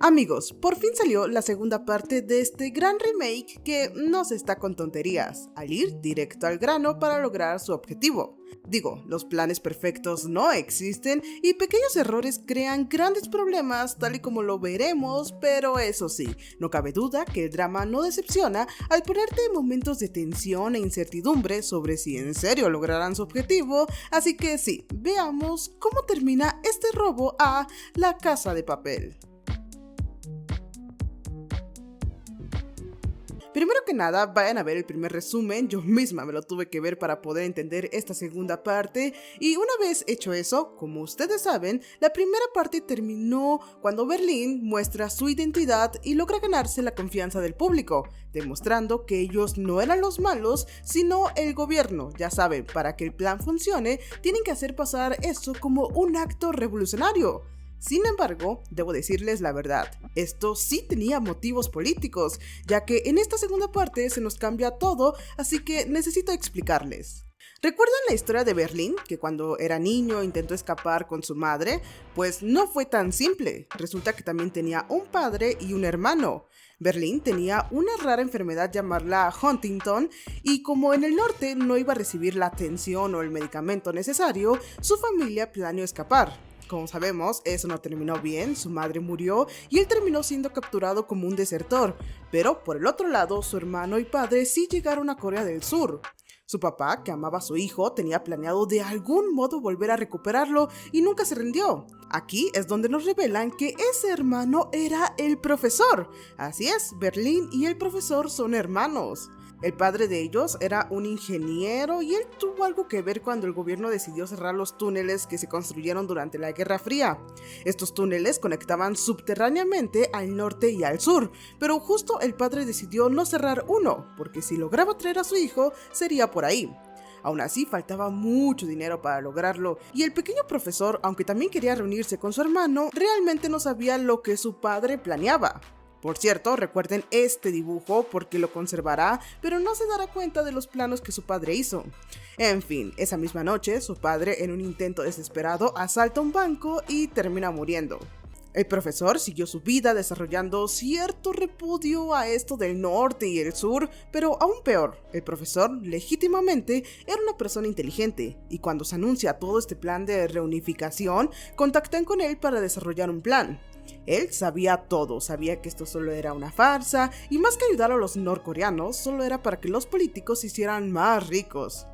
Amigos, por fin salió la segunda parte de este gran remake que no se está con tonterías, al ir directo al grano para lograr su objetivo. Digo, los planes perfectos no existen y pequeños errores crean grandes problemas tal y como lo veremos, pero eso sí, no cabe duda que el drama no decepciona al ponerte en momentos de tensión e incertidumbre sobre si en serio lograrán su objetivo, así que sí, veamos cómo termina este robo a La Casa de Papel. Primero que nada, vayan a ver el primer resumen, yo misma me lo tuve que ver para poder entender esta segunda parte, y una vez hecho eso, como ustedes saben, la primera parte terminó cuando Berlín muestra su identidad y logra ganarse la confianza del público, demostrando que ellos no eran los malos, sino el gobierno. Ya saben, para que el plan funcione, tienen que hacer pasar eso como un acto revolucionario. Sin embargo, debo decirles la verdad, esto sí tenía motivos políticos, ya que en esta segunda parte se nos cambia todo, así que necesito explicarles. ¿Recuerdan la historia de Berlín, que cuando era niño intentó escapar con su madre? Pues no fue tan simple, resulta que también tenía un padre y un hermano. Berlín tenía una rara enfermedad llamada Huntington y como en el norte no iba a recibir la atención o el medicamento necesario, su familia planeó escapar. Como sabemos, eso no terminó bien, su madre murió y él terminó siendo capturado como un desertor, pero por el otro lado, su hermano y padre sí llegaron a Corea del Sur. Su papá, que amaba a su hijo, tenía planeado de algún modo volver a recuperarlo y nunca se rindió. Aquí es donde nos revelan que ese hermano era el profesor. Así es, Berlín y el profesor son hermanos. El padre de ellos era un ingeniero y él tuvo algo que ver cuando el gobierno decidió cerrar los túneles que se construyeron durante la Guerra Fría. Estos túneles conectaban subterráneamente al norte y al sur, pero justo el padre decidió no cerrar uno, porque si lograba traer a su hijo, sería por ahí. Aún así, faltaba mucho dinero para lograrlo, y el pequeño profesor, aunque también quería reunirse con su hermano, realmente no sabía lo que su padre planeaba. Por cierto, recuerden este dibujo porque lo conservará, pero no se dará cuenta de los planos que su padre hizo. En fin, esa misma noche, su padre, en un intento desesperado, asalta un banco y termina muriendo. El profesor siguió su vida desarrollando cierto repudio a esto del norte y el sur, pero aún peor, el profesor legítimamente era una persona inteligente, y cuando se anuncia todo este plan de reunificación, contactan con él para desarrollar un plan. Él sabía todo, sabía que esto solo era una farsa, y más que ayudar a los norcoreanos, solo era para que los políticos se hicieran más ricos.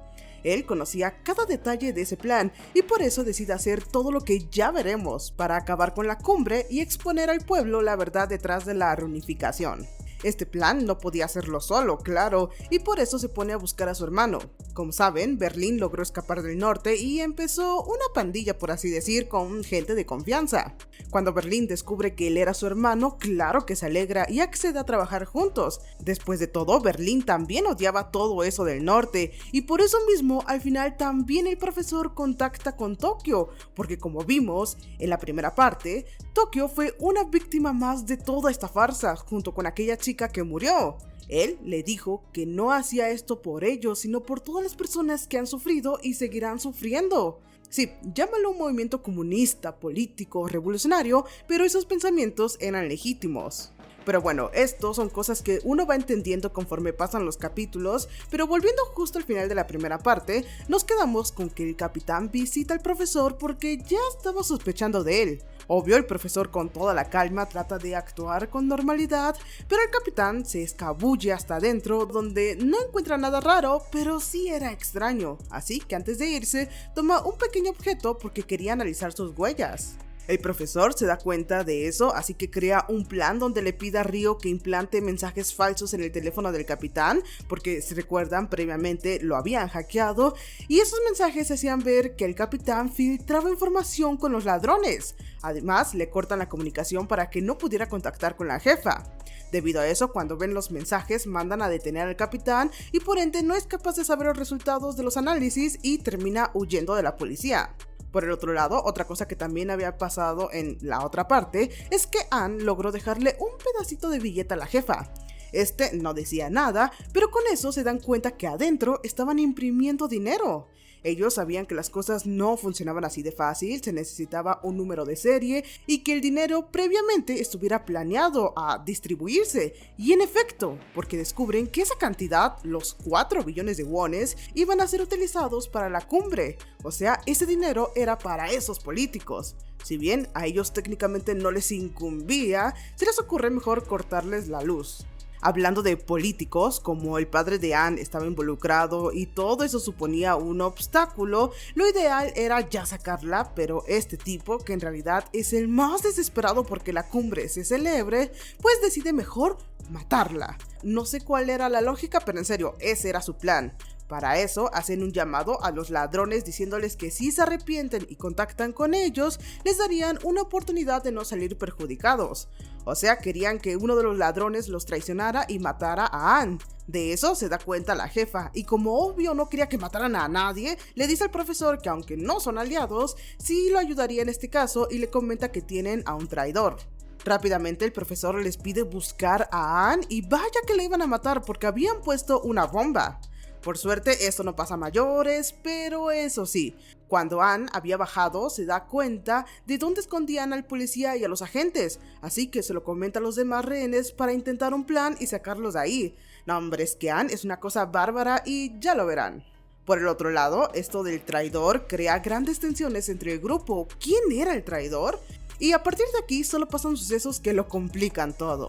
Él conocía cada detalle de ese plan, y por eso decide hacer todo lo que ya veremos, para acabar con la cumbre y exponer al pueblo la verdad detrás de la reunificación. Este plan no podía hacerlo solo, claro, y por eso se pone a buscar a su hermano. Como saben, Berlín logró escapar del norte y empezó una pandilla, por así decir, con gente de confianza. Cuando Berlín descubre que él era su hermano, claro que se alegra y accede a trabajar juntos. Después de todo, Berlín también odiaba todo eso del norte, y por eso mismo, al final también el profesor contacta con Tokio, porque como vimos en la primera parte, Tokio fue una víctima más de toda esta farsa, junto con aquella chica que murió. Él le dijo que no hacía esto por ellos, sino por todas las personas que han sufrido y seguirán sufriendo. Sí, llámalo un movimiento comunista, político, revolucionario, pero esos pensamientos eran legítimos. Pero bueno, estos son cosas que uno va entendiendo conforme pasan los capítulos, pero volviendo justo al final de la primera parte, nos quedamos con que el capitán visita al profesor porque ya estaba sospechando de él. Obvio, el profesor con toda la calma trata de actuar con normalidad, pero el capitán se escabulle hasta adentro donde no encuentra nada raro, pero sí era extraño, así que antes de irse, toma un pequeño objeto porque quería analizar sus huellas. El profesor se da cuenta de eso, así que crea un plan donde le pide a Ryo que implante mensajes falsos en el teléfono del capitán, porque si recuerdan previamente lo habían hackeado, y esos mensajes hacían ver que el capitán filtraba información con los ladrones. Además, le cortan la comunicación para que no pudiera contactar con la jefa. Debido a eso, cuando ven los mensajes, mandan a detener al capitán y por ende no es capaz de saber los resultados de los análisis y termina huyendo de la policía. Por el otro lado, otra cosa que también había pasado en la otra parte es que Anne logró dejarle un pedacito de billete a la jefa. Este no decía nada, pero con eso se dan cuenta que adentro estaban imprimiendo dinero. Ellos sabían que las cosas no funcionaban así de fácil, se necesitaba un número de serie y que el dinero previamente estuviera planeado a distribuirse. Y en efecto, porque descubren que esa cantidad, los 4 billones de wones, iban a ser utilizados para la cumbre. O sea, ese dinero era para esos políticos. Si bien a ellos técnicamente no les incumbía, se les ocurre mejor cortarles la luz. Hablando de políticos, como el padre de Anne estaba involucrado y todo eso suponía un obstáculo, lo ideal era ya sacarla, pero este tipo, que en realidad es el más desesperado porque la cumbre se celebre, pues decide mejor matarla. No sé cuál era la lógica, pero en serio, ese era su plan. Para eso, hacen un llamado a los ladrones diciéndoles que si se arrepienten y contactan con ellos, les darían una oportunidad de no salir perjudicados. O sea, querían que uno de los ladrones los traicionara y matara a Anne. De eso se da cuenta la jefa, y como obvio no quería que mataran a nadie, le dice al profesor que aunque no son aliados, sí lo ayudaría en este caso y le comenta que tienen a un traidor. Rápidamente el profesor les pide buscar a Anne y vaya que le iban a matar porque habían puesto una bomba. Por suerte esto no pasa a mayores, pero eso sí, cuando Anne había bajado se da cuenta de dónde escondían al policía y a los agentes, así que se lo comenta a los demás rehenes para intentar un plan y sacarlos de ahí. No hombre, es que Anne es una cosa bárbara y ya lo verán. Por el otro lado, esto del traidor crea grandes tensiones entre el grupo. ¿Quién era el traidor? Y a partir de aquí solo pasan sucesos que lo complican todo.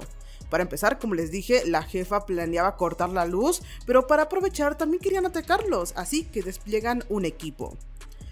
Para empezar, como les dije, la jefa planeaba cortar la luz, pero para aprovechar también querían atacarlos, así que despliegan un equipo.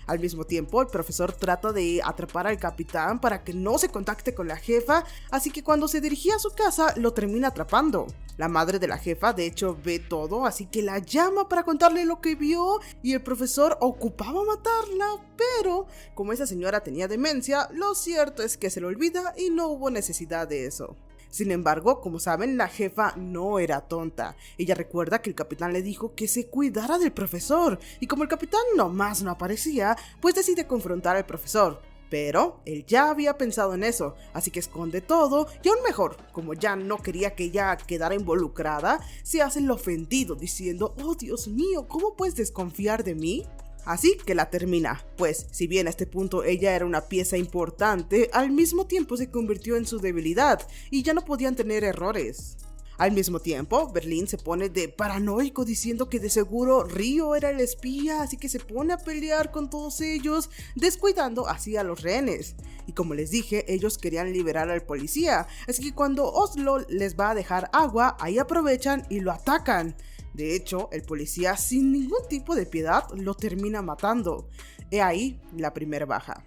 Al mismo tiempo, el profesor trata de atrapar al capitán para que no se contacte con la jefa, así que cuando se dirigía a su casa, lo termina atrapando. La madre de la jefa, de hecho, ve todo, así que la llama para contarle lo que vio, y el profesor ocupaba matarla, pero como esa señora tenía demencia, lo cierto es que se le olvida y no hubo necesidad de eso. Sin embargo, como saben, la jefa no era tonta. Ella recuerda que el capitán le dijo que se cuidara del profesor, y como el capitán nomás no aparecía, pues decide confrontar al profesor. Pero él ya había pensado en eso, así que esconde todo, y aún mejor, como ya no quería que ella quedara involucrada, se hace el ofendido diciendo: «Oh Dios mío, ¿cómo puedes desconfiar de mí?». Así que la termina, pues si bien a este punto ella era una pieza importante, al mismo tiempo se convirtió en su debilidad y ya no podían tener errores. Al mismo tiempo, Berlín se pone de paranoico diciendo que de seguro Río era el espía, así que se pone a pelear con todos ellos, descuidando así a los rehenes. Y como les dije, ellos querían liberar al policía, así que cuando Oslo les va a dejar agua, ahí aprovechan y lo atacan. De hecho, el policía sin ningún tipo de piedad lo termina matando. He ahí la primera baja.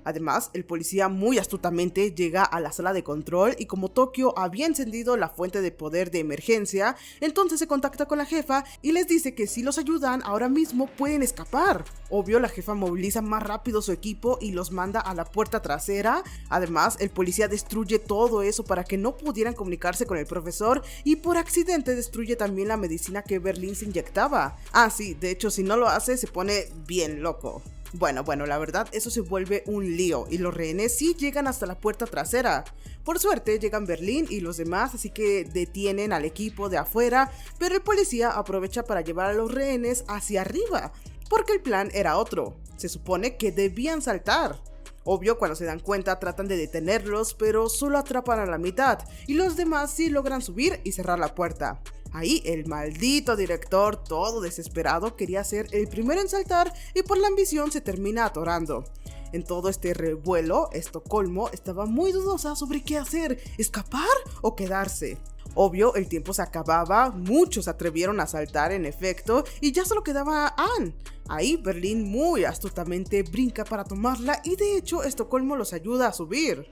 Además, el policía muy astutamente llega a la sala de control y como Tokio había encendido la fuente de poder de emergencia, entonces se contacta con la jefa y les dice que si los ayudan ahora mismo pueden escapar. Obvio, la jefa moviliza más rápido su equipo y los manda a la puerta trasera. Además, el policía destruye todo eso para que no pudieran comunicarse con el profesor y por accidente destruye también la medicina que Berlín se inyectaba. Ah, sí, de hecho, si no lo hace se pone bien loco. Bueno, la verdad eso se vuelve un lío y los rehenes sí llegan hasta la puerta trasera. Por suerte llegan Berlín y los demás, así que detienen al equipo de afuera, pero el policía aprovecha para llevar a los rehenes hacia arriba, porque el plan era otro. Se supone que debían saltar. Obvio, cuando se dan cuenta tratan de detenerlos, pero solo atrapan a la mitad y los demás sí logran subir y cerrar la puerta. Ahí el maldito director, todo desesperado, quería ser el primero en saltar y por la ambición se termina atorando. En todo este revuelo, Estocolmo estaba muy dudosa sobre qué hacer, escapar o quedarse. Obvio, el tiempo se acababa, muchos se atrevieron a saltar en efecto y ya solo quedaba Anne. Ahí Berlín muy astutamente brinca para tomarla y de hecho Estocolmo los ayuda a subir.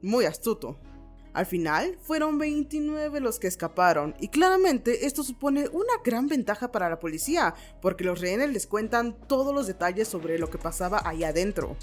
Muy astuto. Al final, fueron 29 los que escaparon, y claramente esto supone una gran ventaja para la policía, porque los rehenes les cuentan todos los detalles sobre lo que pasaba ahí adentro.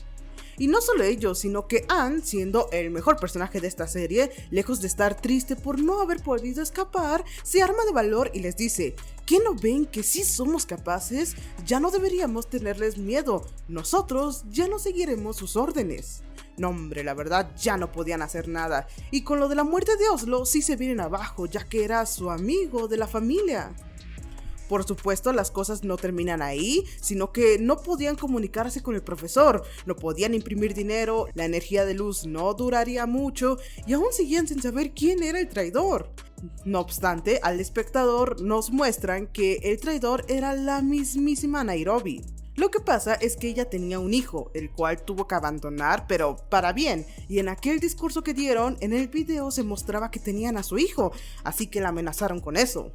Y no solo ellos, sino que Anne, siendo el mejor personaje de esta serie, lejos de estar triste por no haber podido escapar, se arma de valor y les dice: ¿qué no ven que sí somos capaces? Ya no deberíamos tenerles miedo, nosotros ya no seguiremos sus órdenes. No hombre, la verdad ya no podían hacer nada, y con lo de la muerte de Oslo sí se vienen abajo, ya que era su amigo de la familia. Por supuesto, las cosas no terminan ahí, sino que no podían comunicarse con el profesor, no podían imprimir dinero, la energía de luz no duraría mucho y aún seguían sin saber quién era el traidor. No obstante, al espectador nos muestran que el traidor era la mismísima Nairobi. Lo que pasa es que ella tenía un hijo, el cual tuvo que abandonar, pero para bien, y en aquel discurso que dieron, en el video se mostraba que tenían a su hijo, así que la amenazaron con eso.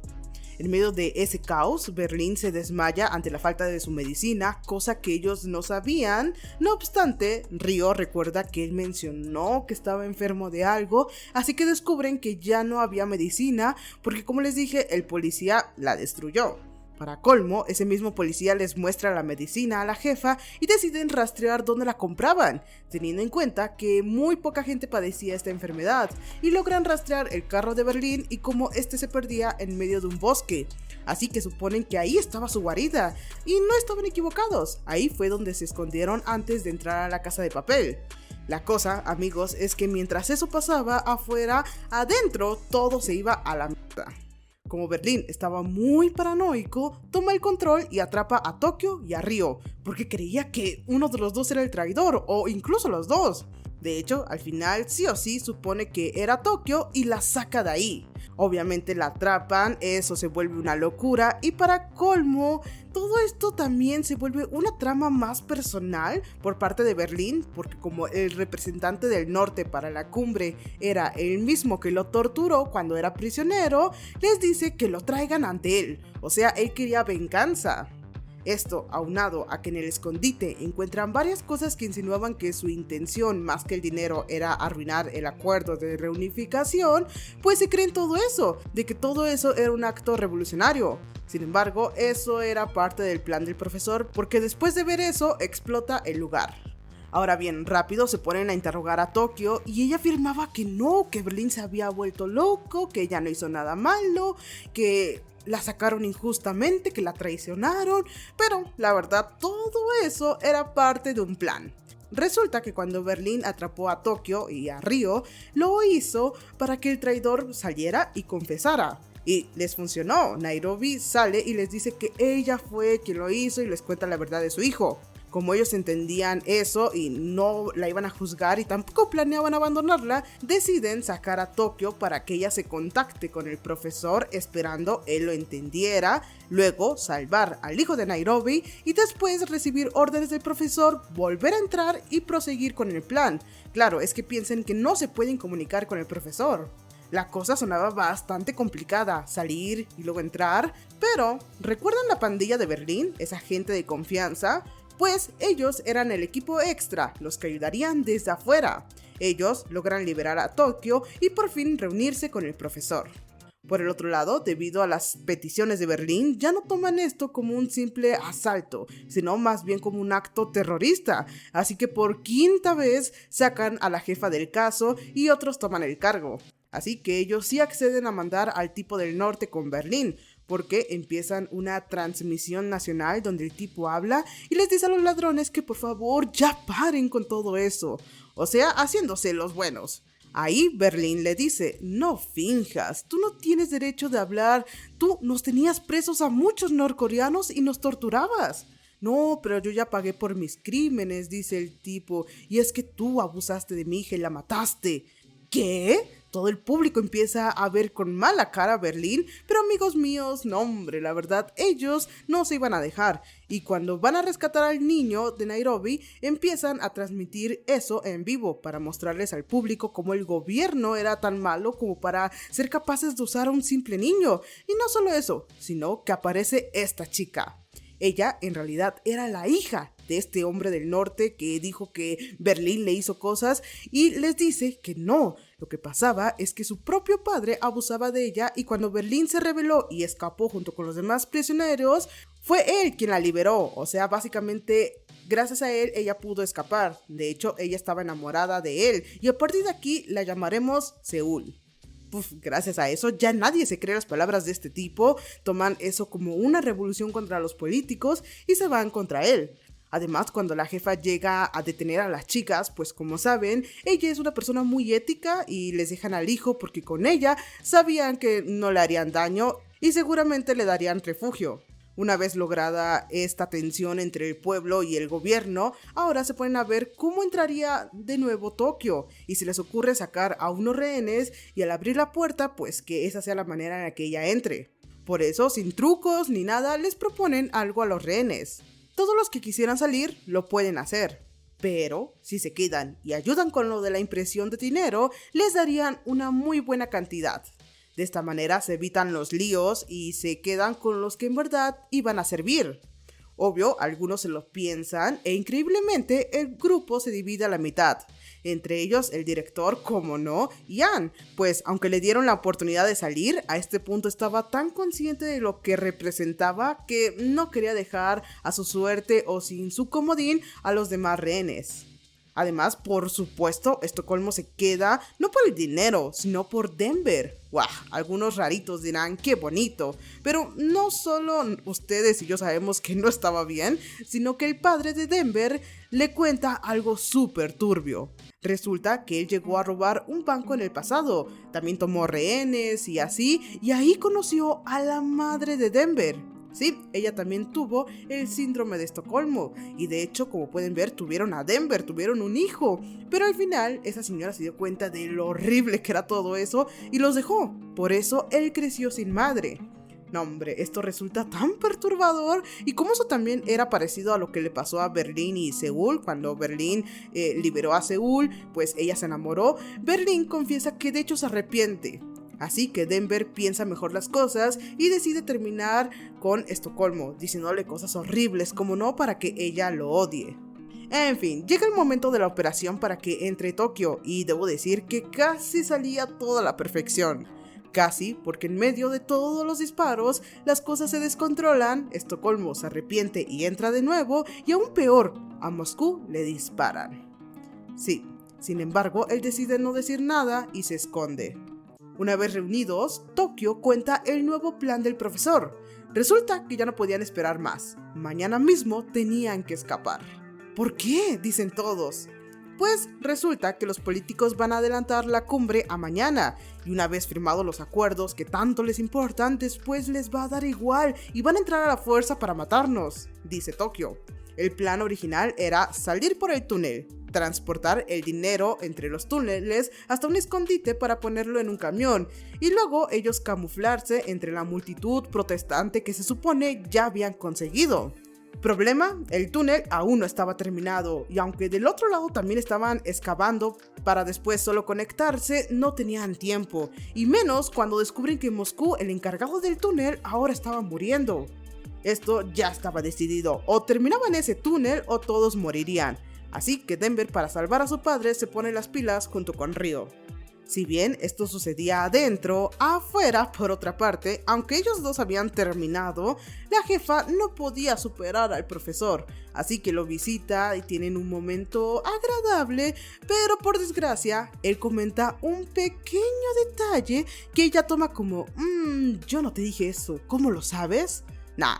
En medio de ese caos, Berlín se desmaya ante la falta de su medicina, cosa que ellos no sabían. No obstante, Río recuerda que él mencionó que estaba enfermo de algo, así que descubren que ya no había medicina, porque como les dije, el policía la destruyó. Para colmo, ese mismo policía les muestra la medicina a la jefa y deciden rastrear dónde la compraban, teniendo en cuenta que muy poca gente padecía esta enfermedad, y logran rastrear el carro de Berlín y cómo este se perdía en medio de un bosque. Así que suponen que ahí estaba su guarida, y no estaban equivocados, ahí fue donde se escondieron antes de entrar a la casa de papel. La cosa, amigos, es que mientras eso pasaba afuera, adentro todo se iba a la mierda. Como Berlín estaba muy paranoico, toma el control y atrapa a Tokio y a Río, porque creía que uno de los dos era el traidor, o incluso los dos. De hecho, al final sí o sí supone que era Tokio y la saca de ahí. Obviamente la atrapan, eso se vuelve una locura y para colmo, todo esto también se vuelve una trama más personal por parte de Berlín, porque como el representante del norte para la cumbre era el mismo que lo torturó cuando era prisionero, les dice que lo traigan ante él, o sea, él quería venganza. Esto, aunado a que en el escondite encuentran varias cosas que insinuaban que su intención más que el dinero era arruinar el acuerdo de reunificación, pues se creen todo eso, de que todo eso era un acto revolucionario. Sin embargo, eso era parte del plan del profesor, porque después de ver eso, explota el lugar. Ahora bien, rápido se ponen a interrogar a Tokio y ella afirmaba que no, que Berlín se había vuelto loco, que ella no hizo nada malo, que la sacaron injustamente, que la traicionaron, pero la verdad todo eso era parte de un plan. Resulta que cuando Berlín atrapó a Tokio y a Río, lo hizo para que el traidor saliera y confesara. Y les funcionó, Nairobi sale y les dice que ella fue quien lo hizo y les cuenta la verdad de su hijo. Como ellos entendían eso y no la iban a juzgar y tampoco planeaban abandonarla, deciden sacar a Tokio para que ella se contacte con el profesor esperando él lo entendiera, luego salvar al hijo de Nairobi y después recibir órdenes del profesor, volver a entrar y proseguir con el plan. Claro, es que piensen que no se pueden comunicar con el profesor. La cosa sonaba bastante complicada, salir y luego entrar, pero ¿recuerdan la pandilla de Berlín, esa gente de confianza? Pues ellos eran el equipo extra, los que ayudarían desde afuera. Ellos logran liberar a Tokio y por fin reunirse con el profesor. Por el otro lado, debido a las peticiones de Berlín, ya no toman esto como un simple asalto, sino más bien como un acto terrorista. Así que por quinta vez sacan a la jefa del caso y otros toman el cargo. Así que ellos sí acceden a mandar al tipo del norte con Berlín, porque empiezan una transmisión nacional donde el tipo habla y les dice a los ladrones que por favor ya paren con todo eso, o sea, haciéndose los buenos. Ahí Berlín le dice, no finjas, tú no tienes derecho de hablar, tú nos tenías presos a muchos norcoreanos y nos torturabas. No, pero yo ya pagué por mis crímenes, dice el tipo, y es que tú abusaste de mi hija y la mataste. ¿Qué? Todo el público empieza a ver con mala cara a Berlín, pero amigos míos, no hombre, la verdad, ellos no se iban a dejar. Y cuando van a rescatar al niño de Nairobi, empiezan a transmitir eso en vivo para mostrarles al público cómo el gobierno era tan malo como para ser capaces de usar a un simple niño. Y no solo eso, sino que aparece esta chica. Ella en realidad era la hija de este hombre del norte que dijo que Berlín le hizo cosas y les dice que no. Lo que pasaba es que su propio padre abusaba de ella y cuando Berlín se rebeló y escapó junto con los demás prisioneros, fue él quien la liberó. O sea, básicamente gracias a él ella pudo escapar. De hecho, ella estaba enamorada de él y a partir de aquí la llamaremos Seúl. Gracias a eso ya nadie se cree las palabras de este tipo, toman eso como una revolución contra los políticos y se van contra él. Además, cuando la jefa llega a detener a las chicas, pues como saben, ella es una persona muy ética y les dejan al hijo porque con ella sabían que no le harían daño y seguramente le darían refugio. Una vez lograda esta tensión entre el pueblo y el gobierno, ahora se ponen a ver cómo entraría de nuevo Tokio, y se les ocurre sacar a unos rehenes y al abrir la puerta, pues que esa sea la manera en la que ella entre. Por eso, sin trucos ni nada, les proponen algo a los rehenes. Todos los que quisieran salir lo pueden hacer, pero si se quedan y ayudan con lo de la impresión de dinero, les darían una muy buena cantidad. De esta manera se evitan los líos y se quedan con los que en verdad iban a servir. Obvio, algunos se lo piensan e increíblemente el grupo se divide a la mitad. Entre ellos el director, como no, Ian, pues aunque le dieron la oportunidad de salir, a este punto estaba tan consciente de lo que representaba que no quería dejar a su suerte o sin su comodín a los demás rehenes. Además, por supuesto, Estocolmo se queda no por el dinero, sino por Denver. ¡Guau! Algunos raritos dirán ¡qué bonito! Pero no solo ustedes y yo sabemos que no estaba bien, sino que el padre de Denver le cuenta algo súper turbio. Resulta que él llegó a robar un banco en el pasado, también tomó rehenes y así, y ahí conoció a la madre de Denver. Sí, ella también tuvo el síndrome de Estocolmo y de hecho, como pueden ver, tuvieron a Denver, tuvieron un hijo, pero al final esa señora se dio cuenta de lo horrible que era todo eso y los dejó. Por eso él creció sin madre. No hombre, esto resulta tan perturbador y como eso también era parecido a lo que le pasó a Berlín y Seúl. Cuando Berlín liberó a Seúl, pues ella se enamoró. Berlín confiesa que de hecho se arrepiente. Así que Denver piensa mejor las cosas y decide terminar con Estocolmo, diciéndole cosas horribles como no para que ella lo odie. En fin, llega el momento de la operación para que entre Tokio y debo decir que casi salía toda a la perfección. Casi, porque en medio de todos los disparos, las cosas se descontrolan, Estocolmo se arrepiente y entra de nuevo, y aún peor, a Moscú le disparan. Sí, sin embargo, él decide no decir nada y se esconde. Una vez reunidos, Tokio cuenta el nuevo plan del profesor. Resulta que ya no podían esperar más. Mañana mismo tenían que escapar. ¿Por qué?, dicen todos. Pues resulta que los políticos van a adelantar la cumbre a mañana, y una vez firmados los acuerdos que tanto les importan, después les va a dar igual y van a entrar a la fuerza para matarnos, dice Tokio. El plan original era salir por el túnel, transportar el dinero entre los túneles hasta un escondite para ponerlo en un camión, y luego ellos camuflarse entre la multitud protestante que se supone ya habían conseguido. Problema, el túnel aún no estaba terminado, y aunque del otro lado también estaban excavando para después solo conectarse, no tenían tiempo, y menos cuando descubren que en Moscú el encargado del túnel ahora estaba muriendo. Esto ya estaba decidido, o terminaban ese túnel o todos morirían, así que Denver, para salvar a su padre, se pone las pilas junto con Ryo. Si bien esto sucedía adentro, afuera, por otra parte, aunque ellos dos habían terminado, la jefa no podía superar al profesor, así que lo visita y tienen un momento agradable, pero por desgracia, él comenta un pequeño detalle que ella toma como, yo no te dije eso, ¿cómo lo sabes?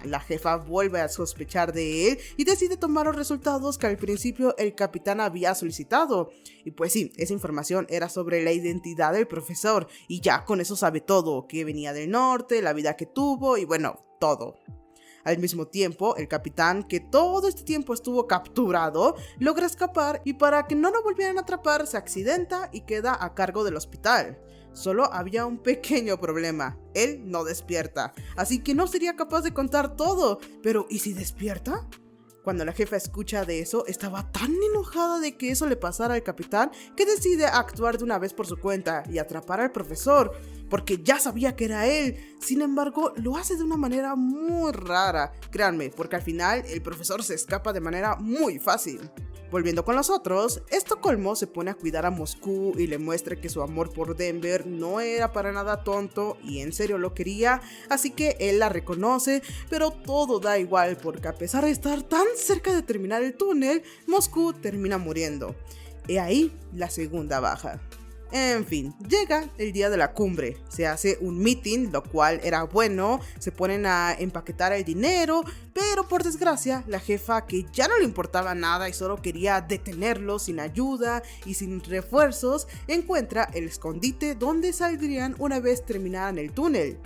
La jefa vuelve a sospechar de él y decide tomar los resultados que al principio el capitán había solicitado. Y pues sí, esa información era sobre la identidad del profesor y ya con eso sabe todo, que venía del norte, la vida que tuvo y bueno, todo. Al mismo tiempo, el capitán, que todo este tiempo estuvo capturado, logra escapar y para que no lo volvieran a atrapar se accidenta y queda a cargo del hospital. Solo había un pequeño problema, él no despierta, así que no sería capaz de contar todo, pero ¿y si despierta? Cuando la jefa escucha de eso, estaba tan enojada de que eso le pasara al capitán que decide actuar de una vez por su cuenta y atrapar al profesor, porque ya sabía que era él. Sin embargo, lo hace de una manera muy rara, créanme, porque al final el profesor se escapa de manera muy fácil. Volviendo con los otros, Estocolmo se pone a cuidar a Moscú y le muestra que su amor por Denver no era para nada tonto y en serio lo quería, así que él la reconoce, pero todo da igual porque a pesar de estar tan cerca de terminar el túnel, Moscú termina muriendo. He ahí la segunda baja. En fin, llega el día de la cumbre, se hace un meeting, lo cual era bueno, se ponen a empaquetar el dinero, pero por desgracia la jefa, que ya no le importaba nada y solo quería detenerlo sin ayuda y sin refuerzos, encuentra el escondite donde saldrían una vez terminaran el túnel.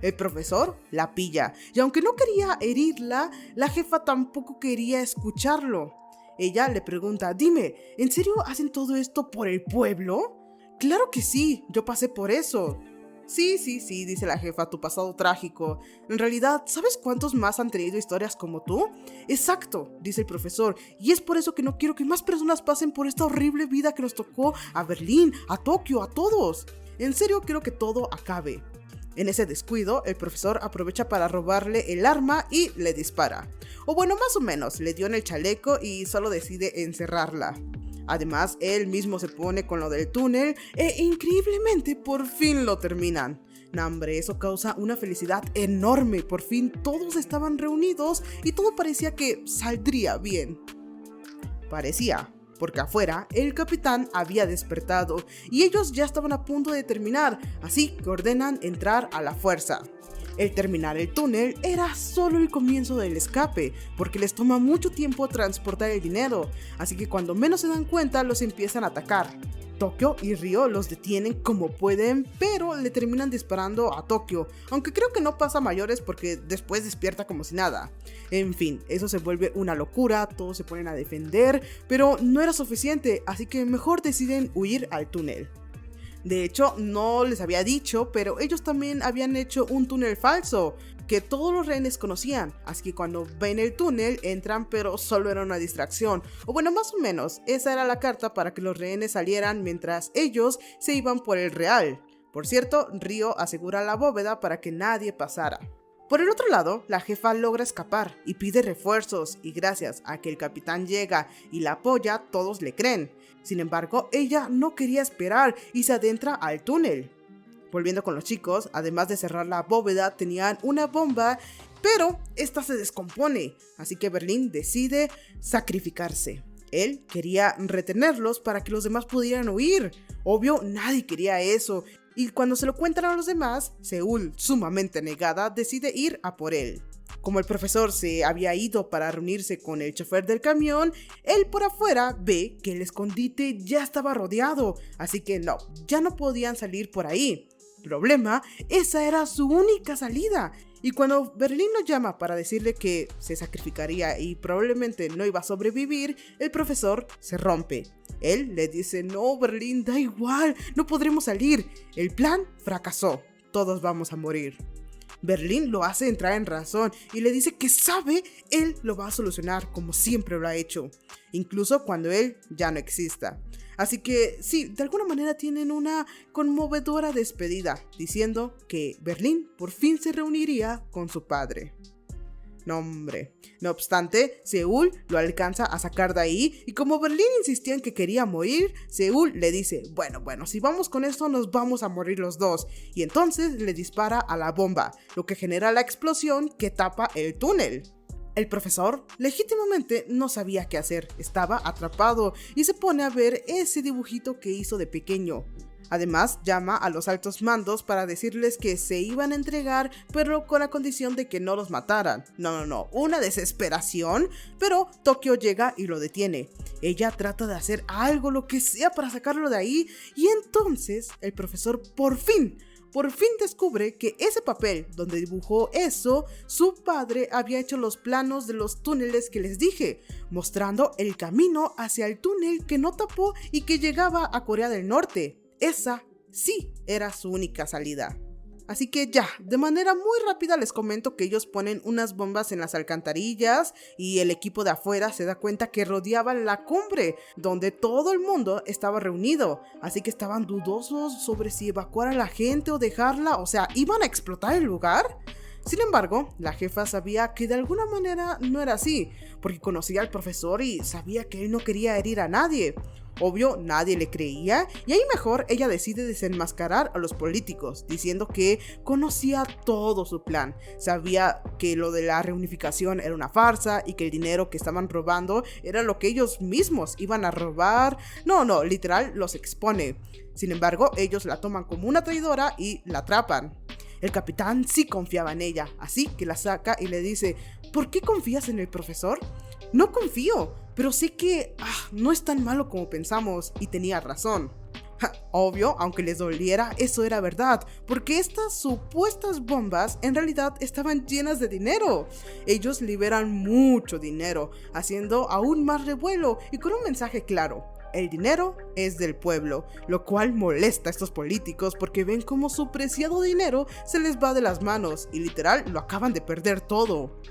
El profesor la pilla, y aunque no quería herirla, la jefa tampoco quería escucharlo. Ella le pregunta, dime, ¿en serio hacen todo esto por el pueblo? Claro que sí, yo pasé por eso. Sí, dice la jefa, tu pasado trágico. En realidad, ¿sabes cuántos más han tenido historias como tú? Exacto, dice el profesor, y es por eso que no quiero que más personas pasen por esta horrible vida que nos tocó a Berlín, a Tokio, a todos. En serio, quiero que todo acabe. En ese descuido, el profesor aprovecha para robarle el arma y le dispara. O bueno, más o menos, le dio en el chaleco y solo decide encerrarla. Además, él mismo se pone con lo del túnel e increíblemente por fin lo terminan. No, hombre, eso causa una felicidad enorme. Por fin todos estaban reunidos y todo parecía que saldría bien. Parecía, porque afuera el capitán había despertado y ellos ya estaban a punto de terminar, así que ordenan entrar a la fuerza. El terminar el túnel era solo el comienzo del escape, porque les toma mucho tiempo transportar el dinero, así que cuando menos se dan cuenta los empiezan a atacar. Tokio y Ryo los detienen como pueden, pero le terminan disparando a Tokio, aunque creo que no pasa a mayores porque después despierta como si nada. En fin, eso se vuelve una locura, todos se ponen a defender, pero no era suficiente, así que mejor deciden huir al túnel. De hecho, no les había dicho, pero ellos también habían hecho un túnel falso que todos los rehenes conocían, así que cuando ven el túnel entran, pero solo era una distracción, o bueno, más o menos, esa era la carta para que los rehenes salieran mientras ellos se iban por el real. Por cierto, Ryo asegura la bóveda para que nadie pasara. Por el otro lado, la jefa logra escapar y pide refuerzos, y gracias a que el capitán llega y la apoya, todos le creen. Sin embargo, ella no quería esperar y se adentra al túnel. Volviendo con los chicos, además de cerrar la bóveda, tenían una bomba, pero esta se descompone, así que Berlín decide sacrificarse. Él quería retenerlos para que los demás pudieran huir. Obvio, nadie quería eso. Y cuando se lo cuentan a los demás, Seúl, sumamente negada, decide ir a por él. Como el profesor se había ido para reunirse con el chofer del camión, él por afuera ve que el escondite ya estaba rodeado, así que no, ya no podían salir por ahí. Problema, esa era su única salida. Y cuando Berlín lo llama para decirle que se sacrificaría y probablemente no iba a sobrevivir, el profesor se rompe. Él le dice, no Berlín, da igual, no podremos salir. El plan fracasó, todos vamos a morir. Berlín lo hace entrar en razón y le dice que sabe, él lo va a solucionar como siempre lo ha hecho, incluso cuando él ya no exista. Así que sí, de alguna manera tienen una conmovedora despedida, diciendo que Berlín por fin se reuniría con su padre. No, hombre. No obstante, Seúl lo alcanza a sacar de ahí y como Berlín insistía en que quería morir, Seúl le dice, bueno, si vamos con esto nos vamos a morir los dos, y entonces le dispara a la bomba, lo que genera la explosión que tapa el túnel. El profesor legítimamente no sabía qué hacer, estaba atrapado y se pone a ver ese dibujito que hizo de pequeño. Además, llama a los altos mandos para decirles que se iban a entregar, pero con la condición de que no los mataran. No, una desesperación, pero Tokio llega y lo detiene. Ella trata de hacer algo, lo que sea para sacarlo de ahí, y entonces el profesor por fin descubre que ese papel donde dibujó eso, su padre había hecho los planos de los túneles que les dije, mostrando el camino hacia el túnel que no tapó y que llegaba a Corea del Norte. Esa sí era su única salida. Así que ya, de manera muy rápida les comento que ellos ponen unas bombas en las alcantarillas y el equipo de afuera se da cuenta que rodeaban la cumbre, donde todo el mundo estaba reunido. Así que estaban dudosos sobre si evacuar a la gente o dejarla, o sea, ¿iban a explotar el lugar? Sin embargo, la jefa sabía que de alguna manera no era así, porque conocía al profesor y sabía que él no quería herir a nadie. Obvio, nadie le creía, y ahí mejor ella decide desenmascarar a los políticos, diciendo que conocía todo su plan. Sabía que lo de la reunificación era una farsa y que el dinero que estaban robando era lo que ellos mismos iban a robar. No, literal los expone. Sin embargo, ellos la toman como una traidora y la atrapan. El capitán sí confiaba en ella, así que la saca y le dice, ¿por qué confías en el profesor? No confío, pero sé que no es tan malo como pensamos, y tenía razón. Obvio, aunque les doliera, eso era verdad, porque estas supuestas bombas en realidad estaban llenas de dinero. Ellos liberan mucho dinero, haciendo aún más revuelo y con un mensaje claro. El dinero es del pueblo, lo cual molesta a estos políticos porque ven como su preciado dinero se les va de las manos y literal lo acaban de perder todo.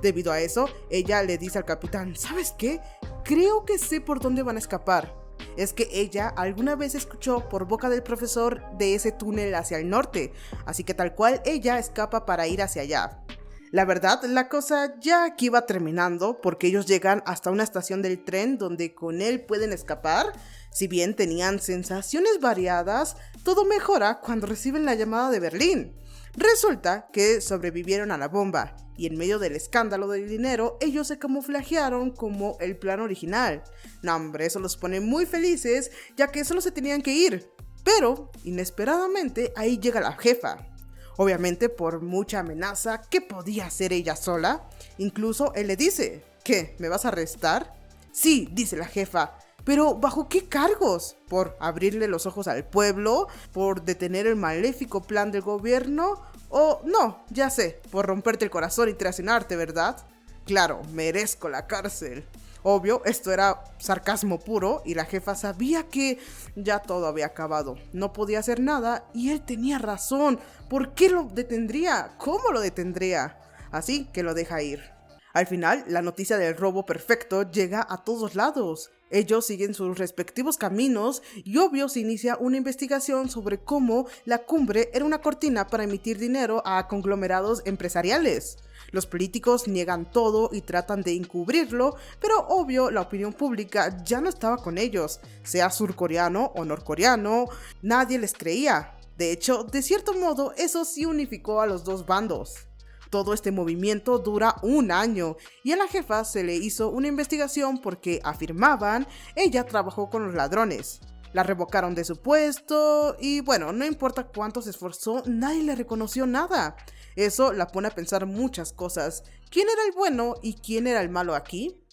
Debido a eso, ella le dice al capitán, ¿sabes qué? Creo que sé por dónde van a escapar. Es que ella alguna vez escuchó por boca del profesor de ese túnel hacia el norte, así que tal cual ella escapa para ir hacia allá. La verdad, la cosa ya aquí va terminando porque ellos llegan hasta una estación del tren donde con él pueden escapar. Si bien tenían sensaciones variadas, todo mejora cuando reciben la llamada de Berlín. Resulta que sobrevivieron a la bomba y en medio del escándalo del dinero ellos se camuflajearon como el plan original. No hombre, eso los pone muy felices ya que solo se tenían que ir. Pero, inesperadamente, ahí llega la jefa. Obviamente por mucha amenaza que podía hacer ella sola. Incluso él le dice, ¿qué? ¿Me vas a arrestar? Sí, dice la jefa. ¿Pero bajo qué cargos? ¿Por abrirle los ojos al pueblo? ¿Por detener el maléfico plan del gobierno? O no, ya sé, por romperte el corazón y traicionarte, ¿verdad? Claro, merezco la cárcel. Obvio, esto era sarcasmo puro y la jefa sabía que ya todo había acabado. No podía hacer nada y él tenía razón. ¿Por qué lo detendría? ¿Cómo lo detendría? Así que lo deja ir. Al final, la noticia del robo perfecto llega a todos lados. Ellos siguen sus respectivos caminos y obvio se inicia una investigación sobre cómo la cumbre era una cortina para emitir dinero a conglomerados empresariales. Los políticos niegan todo y tratan de encubrirlo, pero obvio la opinión pública ya no estaba con ellos. Sea surcoreano o norcoreano, nadie les creía. De hecho, de cierto modo, eso sí unificó a los dos bandos. Todo este movimiento dura un año y a la jefa se le hizo una investigación porque afirmaban ella trabajó con los ladrones. La revocaron de su puesto y bueno, no importa cuánto se esforzó, nadie le reconoció nada. Eso la pone a pensar muchas cosas. ¿Quién era el bueno y quién era el malo aquí?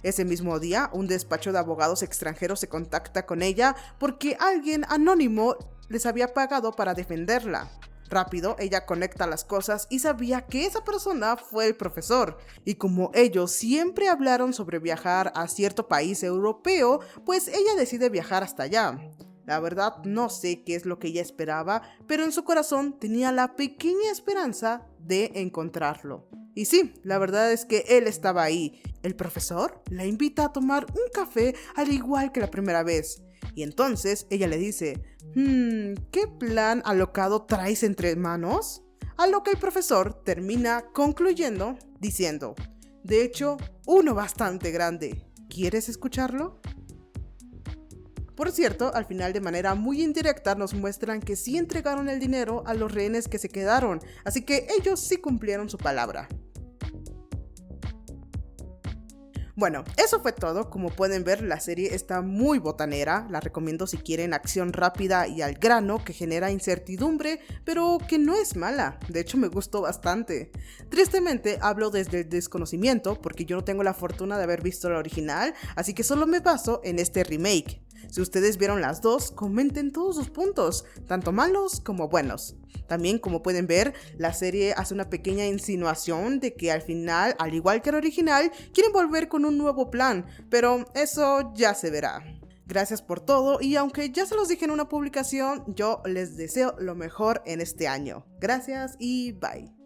Ese mismo día, un despacho de abogados extranjeros se contacta con ella porque alguien anónimo les había pagado para defenderla. Rápido, ella conecta las cosas y sabía que esa persona fue el profesor. Y como ellos siempre hablaron sobre viajar a cierto país europeo, pues ella decide viajar hasta allá. La verdad no sé qué es lo que ella esperaba, pero en su corazón tenía la pequeña esperanza de encontrarlo. Y sí, la verdad es que él estaba ahí. El profesor la invita a tomar un café al igual que la primera vez. Y entonces ella le dice, ¿qué plan alocado traes entre manos? A lo que el profesor termina concluyendo diciendo, de hecho, uno bastante grande. ¿Quieres escucharlo? Por cierto, al final de manera muy indirecta nos muestran que sí entregaron el dinero a los rehenes que se quedaron, así que ellos sí cumplieron su palabra. Bueno, eso fue todo. Como pueden ver, la serie está muy botanera. La recomiendo si quieren acción rápida y al grano que genera incertidumbre, pero que no es mala. De hecho, me gustó bastante. Tristemente, hablo desde el desconocimiento porque yo no tengo la fortuna de haber visto la original, así que solo me baso en este remake. Si ustedes vieron las dos, comenten todos sus puntos, tanto malos como buenos. También, como pueden ver, la serie hace una pequeña insinuación de que al final, al igual que el original, quieren volver con un nuevo plan, pero eso ya se verá. Gracias por todo y aunque ya se los dije en una publicación, yo les deseo lo mejor en este año. Gracias y bye.